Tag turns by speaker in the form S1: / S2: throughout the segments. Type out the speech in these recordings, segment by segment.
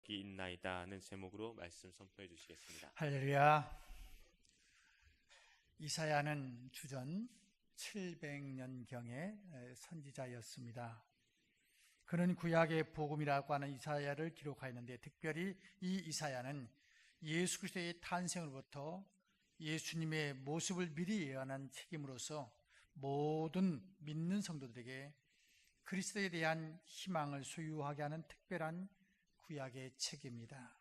S1: 적이 있나이다는 제목으로 말씀 선포해 주시겠습니다.
S2: 할렐루야. 이사야는 주전 700년경의 선지자였습니다. 그는 구약의 복음이라고 하는 이사야를 기록하였는데, 특별히 이 이사야는 예수 그리스도의 탄생으로부터 예수님의 모습을 미리 예언한 책임으로서 모든 믿는 성도들에게 그리스도에 대한 희망을 소유하게 하는 특별한 구약의 책입니다.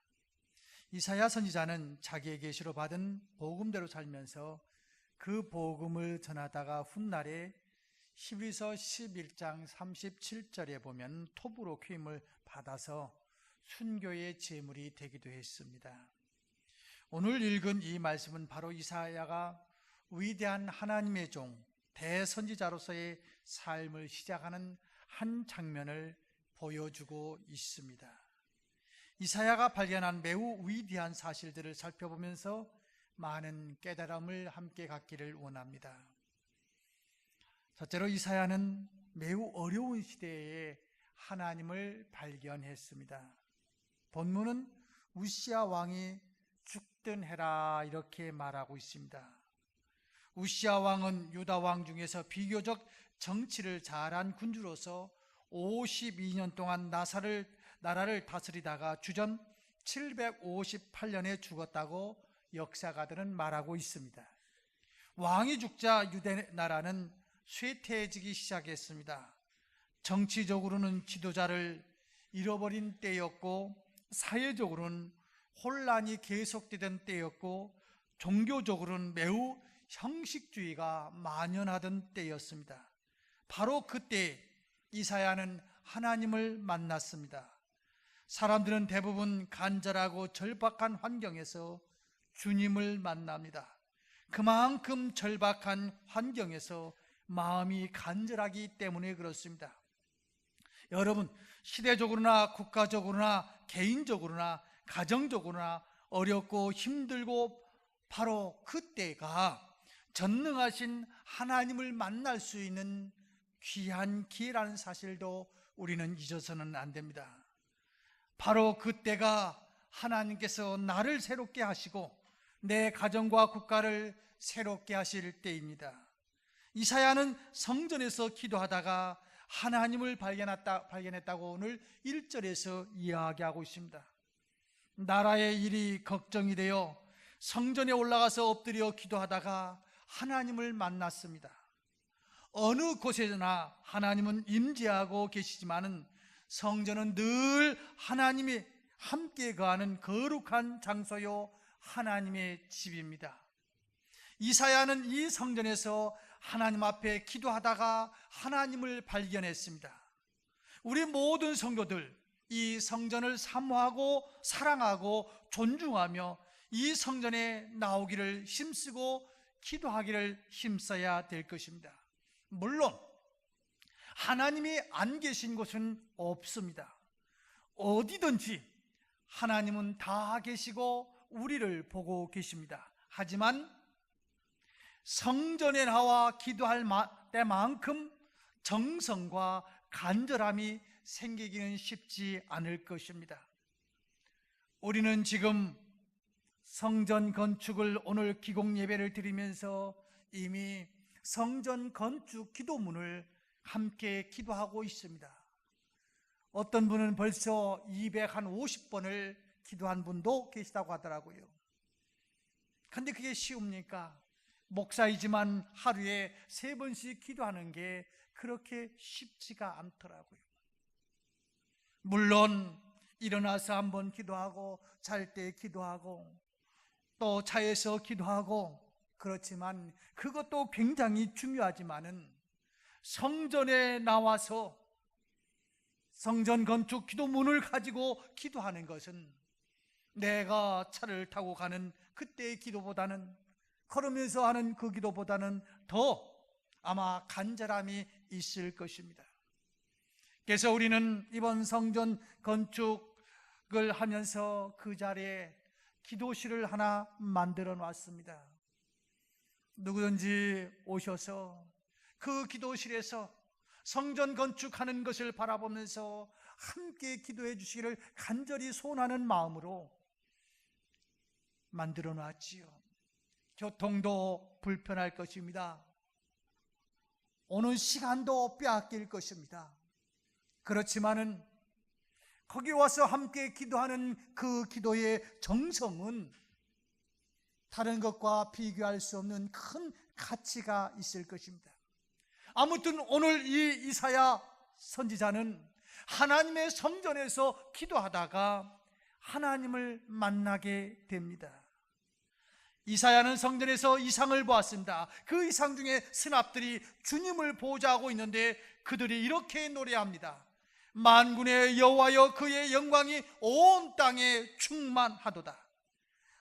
S2: 이사야 선지자는 자기의 계시로 받은 복음대로 살면서 그 복음을 전하다가 훗날에 히브리서 11장 37절에 보면 토부로교임을 받아서 순교의 제물이 되기도 했습니다. 오늘 읽은 이 말씀은 바로 이사야가 위대한 하나님의 종, 대선지자로서의 삶을 시작하는 한 장면을 보여주고 있습니다. 이사야가 발견한 매우 위대한 사실들을 살펴보면서 많은 깨달음을 함께 갖기를 원합니다. 첫째로, 이사야는 매우 어려운 시대에 하나님을 발견했습니다. 본문은 우시야 왕이 죽든 해라 이렇게 말하고 있습니다. 우시야 왕은 유다 왕 중에서 비교적 정치를 잘한 군주로서 52년 동안 나라를 다스리다가 주전 758년에 죽었다고 역사가들은 말하고 있습니다. 왕이 죽자 유대 나라는 쇠퇴해지기 시작했습니다. 정치적으로는 지도자를 잃어버린 때였고, 사회적으로는 혼란이 계속되던 때였고, 종교적으로는 매우 형식주의가 만연하던 때였습니다. 바로 그때 이사야는 하나님을 만났습니다. 사람들은 대부분 간절하고 절박한 환경에서 주님을 만납니다. 그만큼 절박한 환경에서 마음이 간절하기 때문에 그렇습니다. 여러분, 시대적으로나 국가적으로나 개인적으로나 가정적으로나 어렵고 힘들고, 바로 그때가 전능하신 하나님을 만날 수 있는 귀한 기회라는 사실도 우리는 잊어서는 안 됩니다. 바로 그때가 하나님께서 나를 새롭게 하시고 내 가정과 국가를 새롭게 하실 때입니다. 이사야는 성전에서 기도하다가 하나님을 발견했다고 오늘 1절에서 이야기하고 있습니다. 나라의 일이 걱정이 되어 성전에 올라가서 엎드려 기도하다가 하나님을 만났습니다. 어느 곳에나 하나님은 임재하고 계시지만은 성전은 늘 하나님이 함께 거하는 거룩한 장소요, 하나님의 집입니다. 이사야는 이 성전에서 하나님 앞에 기도하다가 하나님을 발견했습니다. 우리 모든 성도들, 이 성전을 사모하고 사랑하고 존중하며 이 성전에 나오기를 힘쓰고 기도하기를 힘써야 될 것입니다. 물론 하나님이 안 계신 곳은 없습니다. 어디든지 하나님은 다 계시고 우리를 보고 계십니다. 하지만 성전에 나와 기도할 때만큼 정성과 간절함이 생기기는 쉽지 않을 것입니다. 우리는 지금 성전 건축을, 오늘 기공 예배를 드리면서 이미 성전 건축 기도문을 함께 기도하고 있습니다. 어떤 분은 벌써 250번을 기도한 분도 계시다고 하더라고요. 근데 그게 쉬웁니까? 목사이지만 하루에 3번씩 기도하는 게 그렇게 쉽지가 않더라고요. 물론 일어나서 한번 기도하고, 잘 때 기도하고, 또 차에서 기도하고, 그렇지만 그것도 굉장히 중요하지만은 성전에 나와서 성전 건축 기도문을 가지고 기도하는 것은 내가 차를 타고 가는 그때의 기도보다는, 걸으면서 하는 그 기도보다는 더 아마 간절함이 있을 것입니다. 그래서 우리는 이번 성전 건축을 하면서 그 자리에 기도실을 하나 만들어 놨습니다. 누구든지 오셔서 그 기도실에서 성전 건축하는 것을 바라보면서 함께 기도해 주시기를 간절히 소원하는 마음으로 만들어 놨지요. 교통도 불편할 것입니다. 오는 시간도 빼앗길 것입니다. 그렇지만은 거기 와서 함께 기도하는 그 기도의 정성은 다른 것과 비교할 수 없는 큰 가치가 있을 것입니다. 아무튼 오늘 이 이사야 선지자는 하나님의 성전에서 기도하다가 하나님을 만나게 됩니다. 이사야는 성전에서 이상을 보았습니다. 그 이상 중에 스납들이 주님을 보좌하고 있는데 그들이 이렇게 노래합니다. 만군의 여호와여, 그의 영광이 온 땅에 충만하도다.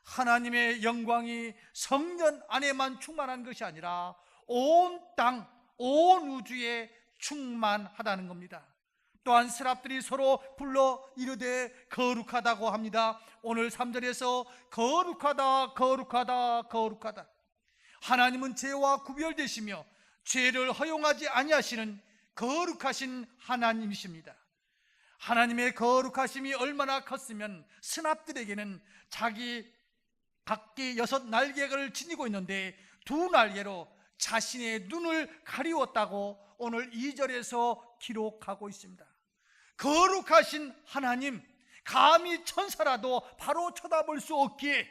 S2: 하나님의 영광이 성전 안에만 충만한 것이 아니라 온 땅, 온 우주에 충만하다는 겁니다. 또한 스랍들이 서로 불러 이르되 거룩하다고 합니다. 오늘 3절에서 거룩하다, 거룩하다, 거룩하다. 하나님은 죄와 구별되시며 죄를 허용하지 아니하시는 거룩하신 하나님이십니다. 하나님의 거룩하심이 얼마나 컸으면 스납들에게는 자기 각기 6날개를 지니고 있는데 2날개로 자신의 눈을 가리웠다고 오늘 2절에서 기록하고 있습니다. 거룩하신 하나님, 감히 천사라도 바로 쳐다볼 수 없기에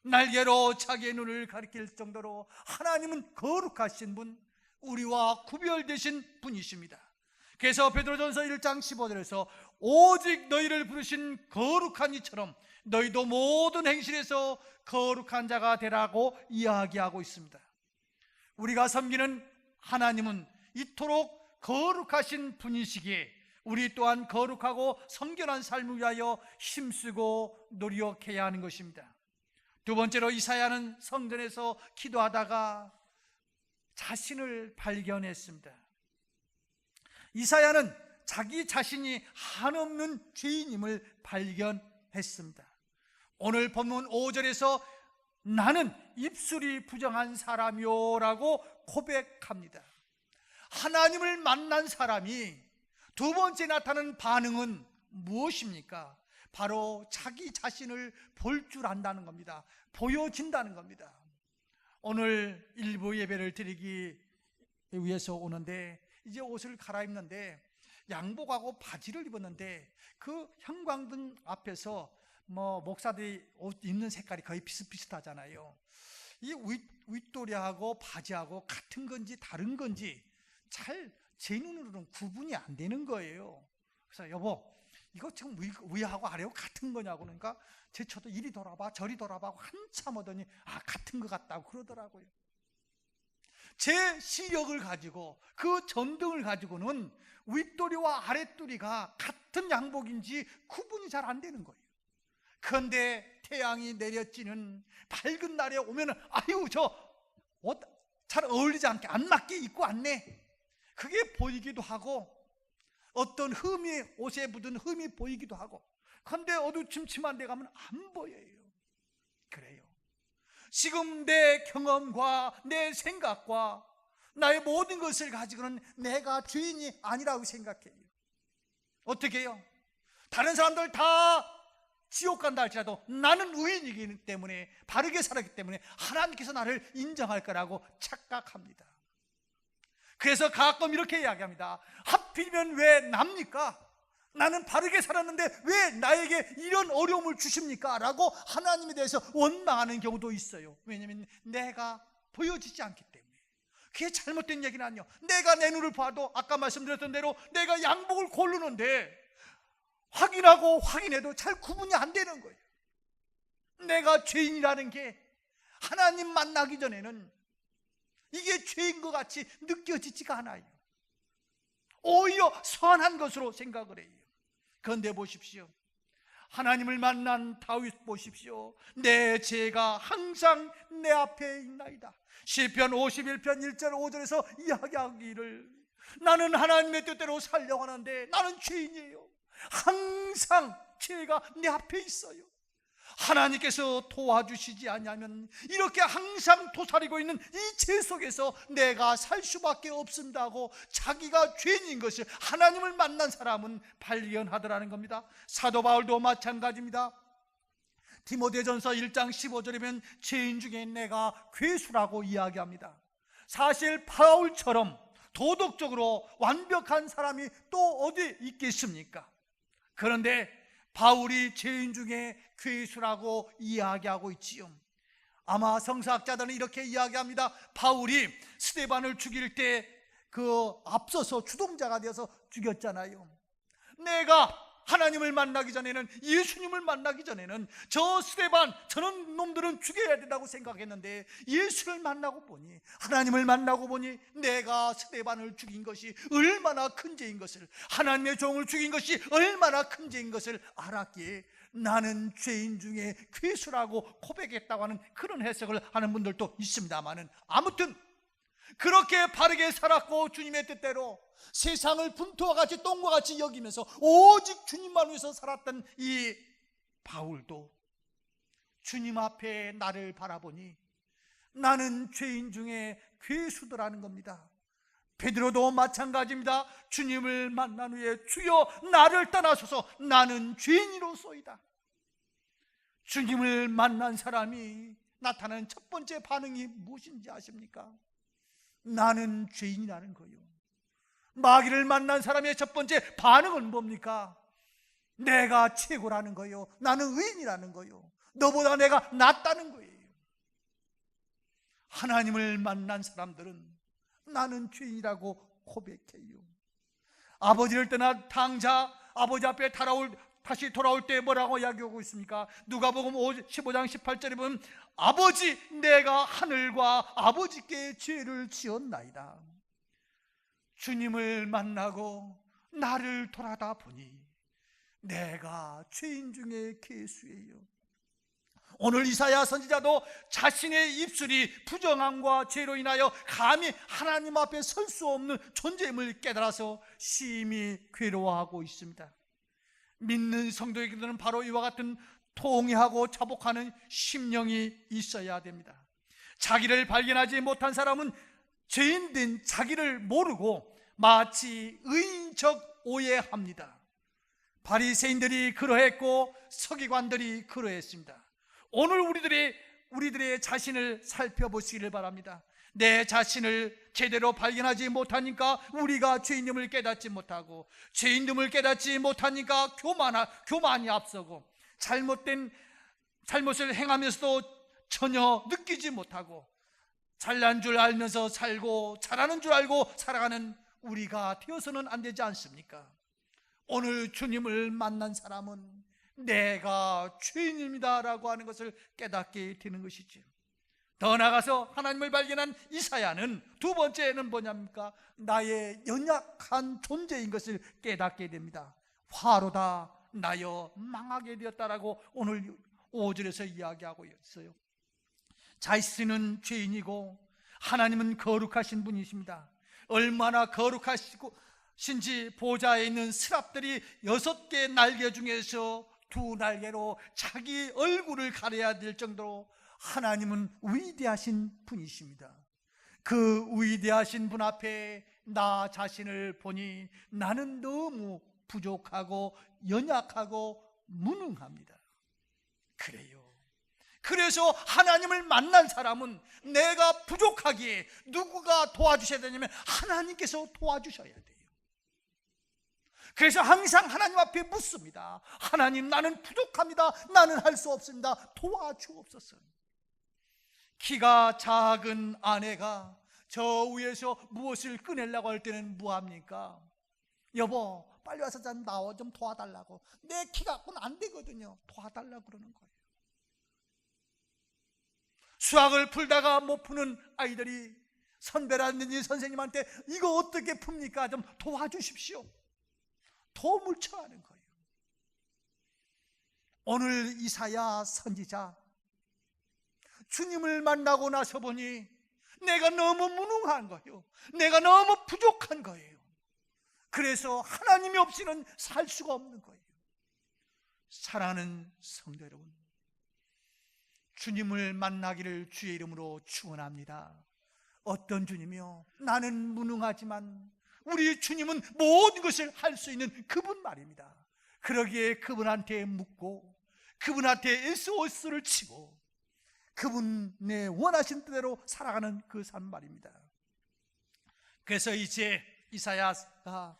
S2: 날개로 자기의 눈을 가리킬 정도로 하나님은 거룩하신 분, 우리와 구별되신 분이십니다. 그래서 베드로전서 1장 15절에서 오직 너희를 부르신 거룩한 이처럼 너희도 모든 행실에서 거룩한 자가 되라고 이야기하고 있습니다. 우리가 섬기는 하나님은 이토록 거룩하신 분이시기에 우리 또한 거룩하고 성결한 삶을 위하여 힘쓰고 노력해야 하는 것입니다. 두 번째로 이사야는 성전에서 기도하다가 자신을 발견했습니다. 이사야는 자기 자신이 한없는 죄인임을 발견했습니다. 오늘 본문 5절에서 나는 입술이 부정한 사람이요 라고 고백합니다. 하나님을 만난 사람이 두 번째 나타나는 반응은 무엇입니까? 바로 자기 자신을 볼 줄 안다는 겁니다. 보여진다는 겁니다. 오늘 일부 예배를 드리기 위해서 오는데 이제 옷을 갈아입는데 양복하고 바지를 입었는데 그 형광등 앞에서 목사들이 옷 입는 색깔이 거의 비슷비슷하잖아요. 이 윗도리하고 바지하고 같은 건지 다른 건지 잘 제 눈으로는 구분이 안 되는 거예요. 그래서 여보, 이거 지금 위하고 아래하고 같은 거냐고. 그러니까 저도 이리 돌아봐 저리 돌아봐 하고 한참 하더니 같은 것 같다고 그러더라고요. 제 시력을 가지고 그 전등을 가지고는 윗도리와 아랫도리가 같은 양복인지 구분이 잘 안 되는 거예요. 그런데 태양이 내려지는 밝은 날에 오면은 저 옷 잘 어울리지 않게 안 맞게 입고 왔네. 그게 보이기도 하고 어떤 흠이 옷에 묻은 흠이 보이기도 하고, 그런데 어두침침한 데 가면 안 보여요. 그래요. 지금 내 경험과 내 생각과 나의 모든 것을 가지고는 내가 죄인이 아니라고 생각해요. 어떻게 해요? 다른 사람들 다 지옥 간다 할지라도 나는 의인이기 때문에, 바르게 살았기 때문에 하나님께서 나를 인정할 거라고 착각합니다. 그래서 가끔 이렇게 이야기합니다. 하필이면 왜 납니까? 나는 바르게 살았는데 왜 나에게 이런 어려움을 주십니까? 라고 하나님에 대해서 원망하는 경우도 있어요. 왜냐하면 내가 보여지지 않기 때문에. 그게 잘못된 얘기는 아니에요. 내가 내 눈을 봐도 아까 말씀드렸던 대로 내가 양복을 고르는데 확인하고 확인해도 잘 구분이 안 되는 거예요. 내가 죄인이라는 게 하나님 만나기 전에는 이게 죄인 것 같이 느껴지지가 않아요. 오히려 선한 것으로 생각을 해요. 그런데 보십시오, 하나님을 만난 다윗 보십시오. 내 죄가 항상 내 앞에 있나이다. 시편 51편 1절 5절에서 이야기하기를 나는 하나님의 뜻대로 살려고 하는데 나는 죄인이에요. 항상 죄가 내 앞에 있어요. 하나님께서 도와주시지 않냐면 이렇게 항상 도사리고 있는 이 죄 속에서 내가 살 수밖에 없습니다 하고 자기가 죄인인 것을 하나님을 만난 사람은 발견하더라는 겁니다. 사도 바울도 마찬가지입니다. 디모데전서 1장 15절에 보면 죄인 중에 내가 괴수라고 이야기합니다. 사실 바울처럼 도덕적으로 완벽한 사람이 또 어디 있겠습니까? 그런데 바울이 죄인 중에 괴수라고 이야기하고 있지요. 아마 성서학자들은 이렇게 이야기합니다. 바울이 스데반을 죽일 때 앞서서 주동자가 되어서 죽였잖아요. 내가 하나님을 만나기 전에는, 예수님을 만나기 전에는 저 스데반, 저런 놈들은 죽여야 된다고 생각했는데 예수를 만나고 보니, 하나님을 만나고 보니 내가 스데반을 죽인 것이 얼마나 큰 죄인 것을, 하나님의 종을 죽인 것이 얼마나 큰 죄인 것을 알았기에 나는 죄인 중에 괴수라고 고백했다고 하는 그런 해석을 하는 분들도 있습니다만은, 아무튼 그렇게 바르게 살았고 주님의 뜻대로 세상을 분토와 같이 똥과 같이 여기면서 오직 주님만 위해서 살았던 이 바울도 주님 앞에 나를 바라보니 나는 죄인 중에 괴수더라는 겁니다. 베드로도 마찬가지입니다. 주님을 만난 후에 주여 나를 떠나소서, 나는 죄인이로소이다. 주님을 만난 사람이 나타나는 첫 번째 반응이 무엇인지 아십니까? 나는 죄인이라는 거예요. 마귀를 만난 사람의 첫 번째 반응은 뭡니까? 내가 최고라는 거예요. 나는 의인이라는 거예요. 너보다 내가 낫다는 거예요. 하나님을 만난 사람들은 나는 죄인이라고 고백해요. 아버지를 떠나 당자 아버지 앞에 다시 돌아올 때 뭐라고 이야기하고 있습니까? 누가복음 15장 18절에 보면 아버지, 내가 하늘과 아버지께 죄를 지었나이다. 주님을 만나고 나를 돌아다 보니 내가 죄인 중에 괴수예요. 오늘 이사야 선지자도 자신의 입술이 부정함과 죄로 인하여 감히 하나님 앞에 설 수 없는 존재임을 깨달아서 심히 괴로워하고 있습니다. 믿는 성도에게는 바로 이와 같은 통회하고 자복하는 심령이 있어야 됩니다. 자기를 발견하지 못한 사람은 죄인된 자기를 모르고 마치 의인적 오해합니다. 바리새인들이 그러했고 서기관들이 그러했습니다. 오늘 우리들의 자신을 살펴보시기를 바랍니다. 내 자신을 제대로 발견하지 못하니까 우리가 죄인됨을 깨닫지 못하고, 죄인됨을 깨닫지 못하니까 교만이 앞서고, 잘못을 행하면서도 전혀 느끼지 못하고, 잘난 줄 알면서 살고 잘하는 줄 알고 살아가는 우리가 되어서는 안 되지 않습니까? 오늘 주님을 만난 사람은 내가 죄인입니다 라고 하는 것을 깨닫게 되는 것이죠. 더 나아가서 하나님을 발견한 이사야는 두 번째는 뭐냐입니까? 나의 연약한 존재인 것을 깨닫게 됩니다. 화로다 나여 망하게 되었다라고 오늘 5절에서 이야기하고 있어요. 자신은 죄인이고 하나님은 거룩하신 분이십니다. 얼마나 거룩하신지 보좌에 있는 스랍들이 6개 날개 중에서 2날개로 자기 얼굴을 가려야 될 정도로 하나님은 위대하신 분이십니다. 그 위대하신 분 앞에 나 자신을 보니 나는 너무 부족하고 연약하고 무능합니다. 그래서 하나님을 만난 사람은 내가 부족하기에 누구가 도와주셔야 되냐면 하나님께서 도와주셔야 돼요. 그래서 항상 하나님 앞에 묻습니다. 하나님, 나는 부족합니다. 나는 할 수 없습니다. 도와주옵소서. 키가 작은 아내가 저 위에서 무엇을 꺼내려고 할 때는 뭐합니까? 여보, 빨리 와서 나와 좀 도와달라고. 내 키 갖고는 안 되거든요. 도와달라고 그러는 거예요. 수학을 풀다가 못 푸는 아이들이 선배라든지 선생님한테 이거 어떻게 풉니까? 좀 도와주십시오. 도움을 청하는 거예요. 오늘 이사야 선지자 주님을 만나고 나서 보니 내가 너무 무능한 거예요. 내가 너무 부족한 거예요. 그래서 하나님이 없이는 살 수가 없는 거예요. 사랑하는 성도 여러분, 주님을 만나기를 주의 이름으로 축원합니다. 어떤 주님이요? 나는 무능하지만 우리 주님은 모든 것을 할 수 있는 그분 말입니다. 그러기에 그분한테 묻고 그분한테 SOS를 치고 그분의 원하신 뜻대로 살아가는 그 삶 말입니다. 그래서 이제 이사야가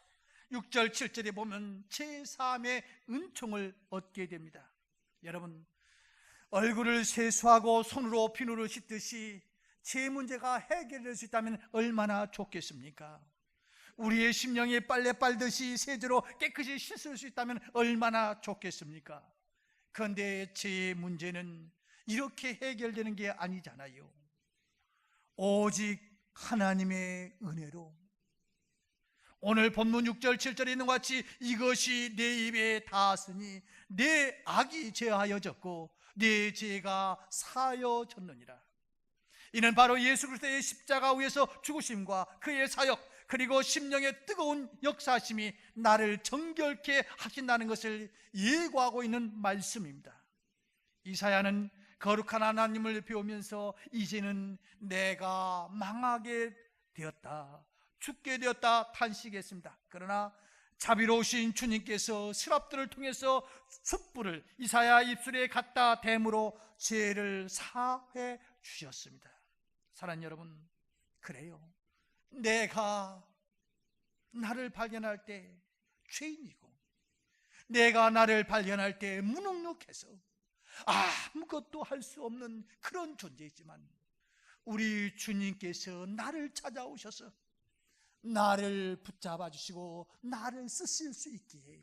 S2: 6절 7절에 보면 제3의 은총을 얻게 됩니다. 여러분, 얼굴을 세수하고 손으로 비누를 씻듯이 제 문제가 해결될 수 있다면 얼마나 좋겠습니까? 우리의 심령이 빨래 빨듯이 세제로 깨끗이 씻을 수 있다면 얼마나 좋겠습니까? 그런데 제 문제는 이렇게 해결되는 게 아니잖아요. 오직 하나님의 은혜로, 오늘 본문 6절 7절에 있는 것 같이 이것이 내 입에 닿았으니 내 악이 제하여졌고 내 죄가 사여졌느니라. 이는 바로 예수 그리스도의 십자가 위에서 죽으심과 그의 사역, 그리고 심령의 뜨거운 역사심이 나를 정결케 하신다는 것을 예고하고 있는 말씀입니다. 이사야는 거룩한 하나님을 배우면서 이제는 내가 망하게 되었다, 죽게 되었다 탄식했습니다. 그러나 자비로우신 주님께서 스랍들을 통해서 숯불을 이사야 입술에 갖다 댐으로 죄를 사해 주셨습니다. 사랑하는 여러분, 그래요. 내가 나를 발견할 때 죄인이고 내가 나를 발견할 때 무능력해서 아무것도 할 수 없는 그런 존재이지만 우리 주님께서 나를 찾아오셔서 나를 붙잡아 주시고 나를 쓰실 수 있기에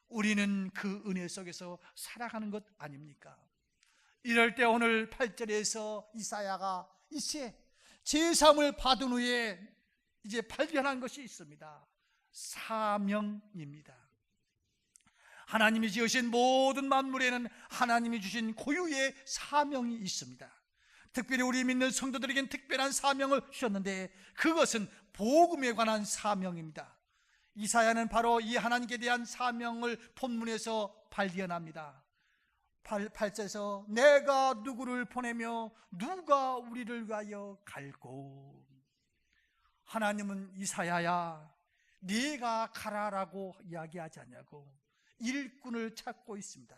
S2: 우리는 그 은혜 속에서 살아가는 것 아닙니까? 이럴 때 오늘 8절에서 이사야가 이제 제3을 받은 후에 이제 발견한 것이 있습니다. 사명입니다. 하나님이 지으신 모든 만물에는 하나님이 주신 고유의 사명이 있습니다. 특별히 우리 믿는 성도들에겐 특별한 사명을 주셨는데 그것은 복음에 관한 사명입니다. 이사야는 바로 이 하나님께 대한 사명을 본문에서 발견합니다. 8절에서 내가 누구를 보내며 누가 우리를 위하여 갈고, 하나님은 이사야야 네가 가라라고 이야기하지 않냐고 일꾼을 찾고 있습니다.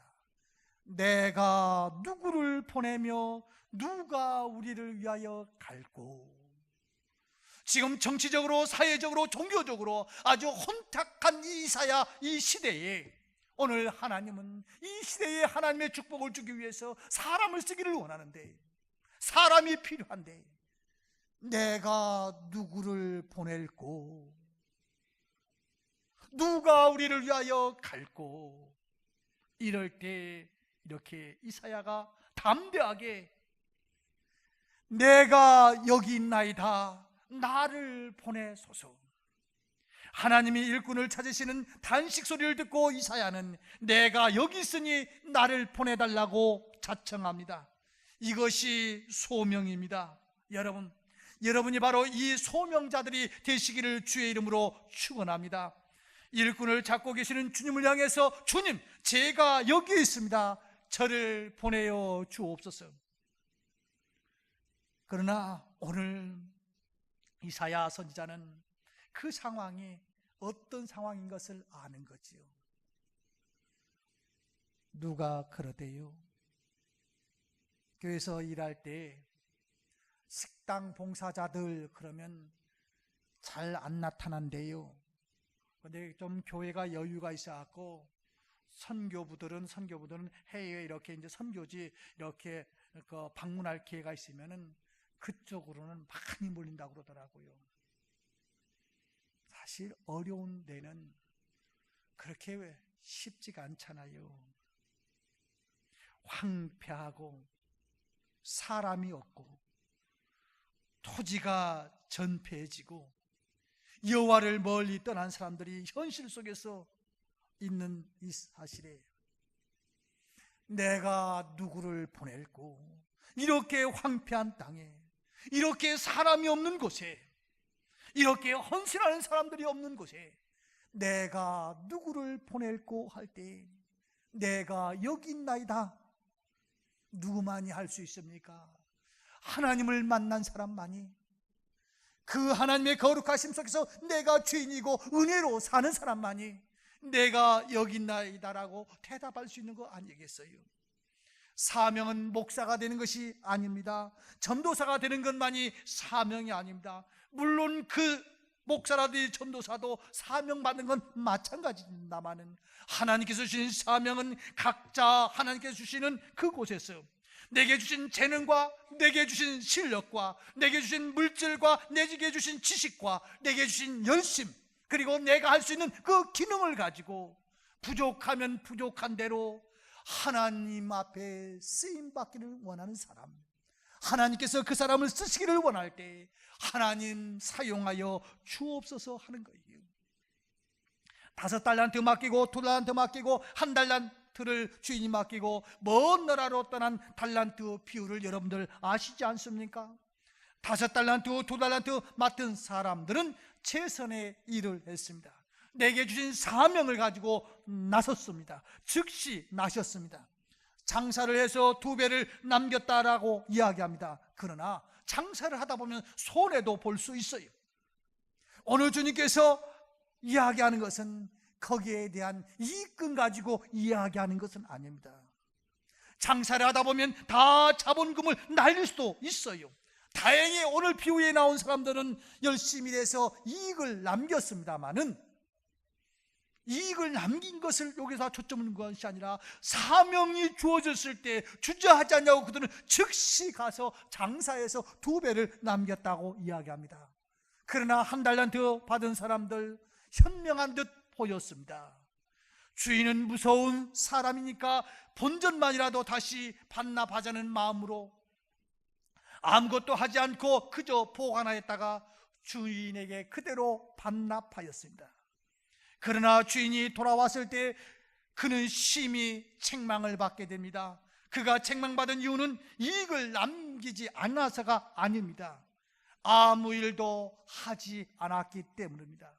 S2: 내가 누구를 보내며 누가 우리를 위하여 갈고. 지금 정치적으로 사회적으로 종교적으로 아주 혼탁한 이 이사야 이 시대에 오늘 하나님은 이 시대에 하나님의 축복을 주기 위해서 사람을 쓰기를 원하는데, 사람이 필요한데 내가 누구를 보낼고 누가 우리를 위하여 갈고. 이럴 때 이렇게 이사야가 담대하게 내가 여기 있나이다 나를 보내소서. 하나님이 일꾼을 찾으시는 단식 소리를 듣고 이사야는 내가 여기 있으니 나를 보내달라고 자청합니다. 이것이 소명입니다. 여러분이 바로 이 소명자들이 되시기를 주의 이름으로 축원합니다. 일꾼을 찾고 계시는 주님을 향해서 주님, 제가 여기 있습니다. 저를 보내어 주옵소서. 그러나 오늘 이사야 선지자는 그 상황이 어떤 상황인 것을 아는 거지요. 누가 그러대요? 교회에서 일할 때 식당 봉사자들 그러면 잘 안 나타난대요. 근데 좀 교회가 여유가 있어갖고 선교부들은 해외에 이렇게 이제 선교지 이렇게 방문할 기회가 있으면은 그쪽으로는 많이 몰린다고 그러더라고요. 사실 어려운 데는 그렇게 쉽지가 않잖아요. 황폐하고 사람이 없고 토지가 전폐해지고 여호와를 멀리 떠난 사람들이 현실 속에서 있는 이 사실에 내가 누구를 보낼고, 이렇게 황폐한 땅에, 이렇게 사람이 없는 곳에, 이렇게 헌신하는 사람들이 없는 곳에 내가 누구를 보낼고 할 때 내가 여기 있나이다. 누구만이 할 수 있습니까? 하나님을 만난 사람만이, 그 하나님의 거룩하심 속에서 내가 죄인이고 은혜로 사는 사람만이 내가 여기 있나이다라고 대답할 수 있는 거 아니겠어요? 사명은 목사가 되는 것이 아닙니다. 전도사가 되는 것만이 사명이 아닙니다. 물론 그 목사라든지 전도사도 사명받는 건 마찬가지입니다마는 하나님께서 주신 사명은 각자 하나님께서 주시는 그곳에서 내게 주신 재능과 내게 주신 실력과 내게 주신 물질과 내게 주신 지식과 내게 주신 열심, 그리고 내가 할 수 있는 그 기능을 가지고 부족하면 부족한 대로 하나님 앞에 쓰임받기를 원하는 사람, 하나님께서 그 사람을 쓰시기를 원할 때 하나님 사용하여 주옵소서 하는 거예요. 5달란트 맡기고 2달란트 맡기고 1달란트를 주인이 맡기고 먼 나라로 떠난 달란트 비율을 여러분들 아시지 않습니까? 5달란트 2달란트 맡은 사람들은 최선의 일을 했습니다. 내게 주신 사명을 가지고 나섰습니다. 즉시 나셨습니다. 장사를 해서 2배를 남겼다라고 이야기합니다. 그러나 장사를 하다 보면 손해도 볼 수 있어요. 오늘 주님께서 이야기하는 것은 거기에 대한 이익금 가지고 이야기하는 것은 아닙니다. 장사를 하다 보면 다 자본금을 날릴 수도 있어요. 다행히 오늘 비유에 나온 사람들은 열심히 해서 이익을 남겼습니다마는 이익을 남긴 것을 여기서 초점을 둔 것이 아니라 사명이 주어졌을 때 주저하지 않냐고 그들은 즉시 가서 장사해서 2배를 남겼다고 이야기합니다. 그러나 1달란트 받은 사람들 현명한 듯 보였습니다. 주인은 무서운 사람이니까 본전만이라도 다시 반납하자는 마음으로 아무것도 하지 않고 그저 보관하였다가 주인에게 그대로 반납하였습니다. 그러나 주인이 돌아왔을 때 그는 심히 책망을 받게 됩니다. 그가 책망받은 이유는 이익을 남기지 않아서가 아닙니다. 아무 일도 하지 않았기 때문입니다.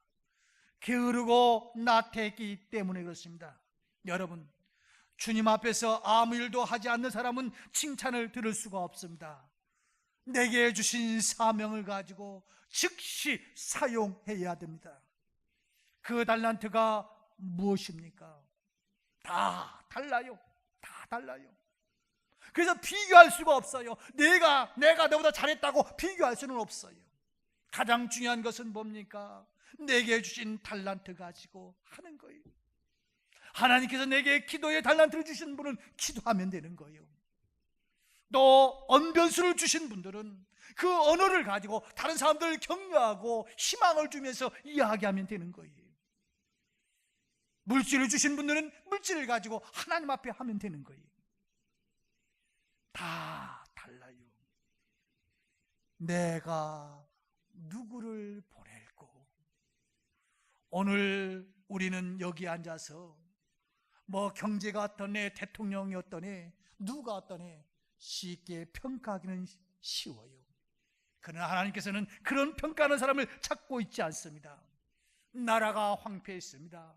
S2: 게으르고 나태했기 때문에 그렇습니다. 여러분, 주님 앞에서 아무 일도 하지 않는 사람은 칭찬을 들을 수가 없습니다. 내게 주신 사명을 가지고 즉시 사용해야 됩니다. 그 달란트가 무엇입니까? 다 달라요. 다 달라요. 그래서 비교할 수가 없어요. 내가 너보다 잘했다고 비교할 수는 없어요. 가장 중요한 것은 뭡니까? 내게 주신 달란트 가지고 하는 거예요. 하나님께서 내게 기도의 달란트를 주신 분은 기도하면 되는 거예요. 또 언변수를 주신 분들은 그 언어를 가지고 다른 사람들을 격려하고 희망을 주면서 이야기하면 되는 거예요. 물질을 주신 분들은 물질을 가지고 하나님 앞에 하면 되는 거예요. 다 달라요. 내가 누구를 보낼고, 오늘 우리는 여기 앉아서 뭐 경제가 어떠네, 대통령이 어떠네, 누가 어떠네 쉽게 평가하기는 쉬워요. 그러나 하나님께서는 그런 평가하는 사람을 찾고 있지 않습니다. 나라가 황폐했습니다.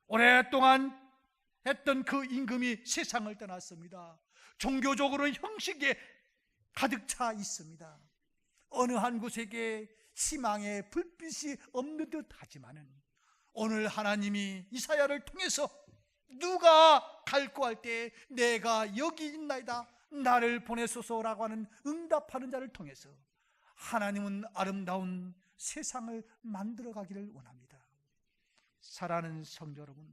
S2: 오랫동안 했던 그 임금이 세상을 떠났습니다. 종교적으로는 형식에 가득 차 있습니다. 어느 한 곳에게 희망의 불빛이 없는 듯 하지만은 오늘 하나님이 이사야를 통해서 누가 갈고 할 때 내가 여기 있나이다, 나를 보내소서라고 하는 응답하는 자를 통해서 하나님은 아름다운 세상을 만들어 가기를 원합니다. 사랑하는 성도 여러분,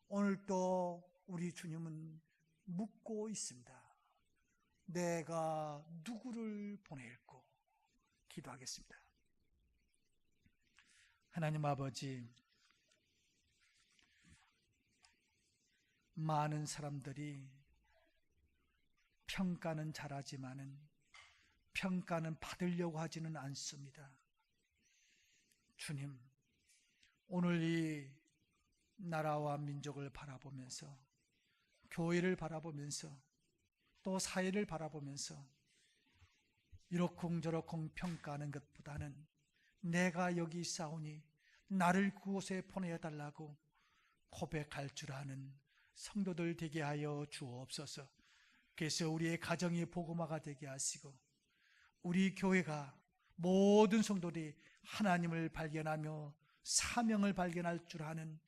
S2: 오늘도 우리 주님은 묻고 있습니다. 내가 누구를 보낼고? 기도하겠습니다. 하나님 아버지, 많은 사람들이 평가는 잘하지만은 평가는 받으려고 하지는 않습니다. 주님, 오늘 이 나라와 민족을 바라보면서, 교회를 바라보면서, 또 사회를 바라보면서 이러쿵저러쿵 평가하는 것보다는 내가 여기 있사오니 나를 그곳에 보내달라고 고백할 줄 아는 성도들 되게 하여 주옵소서. 그래서 우리의 가정이 복음화가 되게 하시고 우리 교회가 모든 성도들이 하나님을 발견하며 사명을 발견할 줄 아는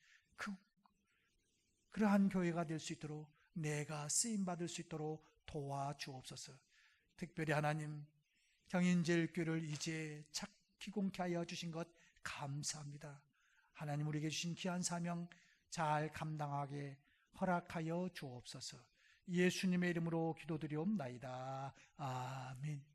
S2: 그러한 교회가 될 수 있도록 내가 쓰임받을 수 있도록 도와주옵소서. 특별히 하나님 경인제일교회를 이제 착히 공개하여 주신 것 감사합니다. 하나님 우리에게 주신 귀한 사명 잘 감당하게 허락하여 주옵소서. 예수님의 이름으로 기도드리옵나이다. 아멘.